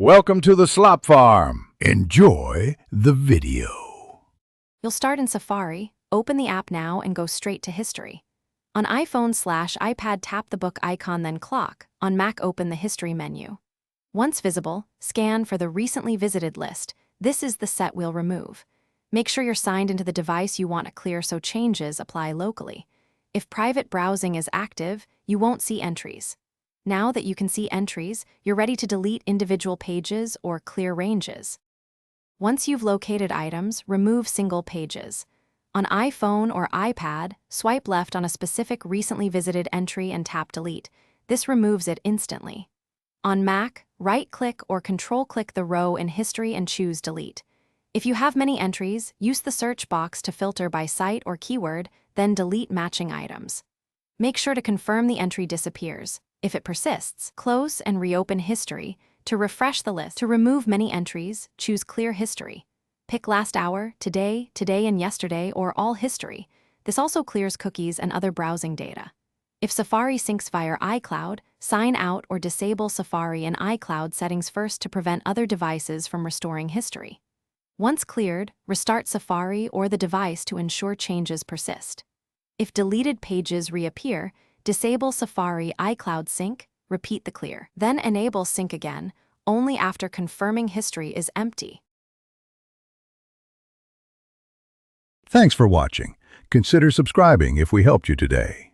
Welcome to the Slop Farm. Enjoy the video. You'll start in Safari, open the app now and go straight to History. On iPhone/iPad, tap the book icon, then clock. On Mac, open the History menu. Once visible, scan for the Recently Visited list. This is the set we'll remove. Make sure you're signed into the device you want to clear so changes apply locally. If private browsing is active, you won't see entries. Now that you can see entries, you're ready to delete individual pages or clear ranges. Once you've located items, remove single pages. On iPhone or iPad, swipe left on a specific recently visited entry and tap Delete. This removes it instantly. On Mac, right-click or control-click the row in History and choose Delete. If you have many entries, use the search box to filter by site or keyword, then delete matching items. Make sure to confirm the entry disappears. If it persists, close and reopen History. To refresh the list, to remove many entries, choose Clear History. Pick last hour, today, and yesterday, or all history. This also clears cookies and other browsing data. If Safari syncs via iCloud, sign out or disable Safari and iCloud settings first to prevent other devices from restoring history. Once cleared, restart Safari or the device to ensure changes persist. If deleted pages reappear, disable Safari iCloud sync, repeat the clear. Then enable sync again, only after confirming history is empty. Thanks for watching. Consider subscribing if we helped you today.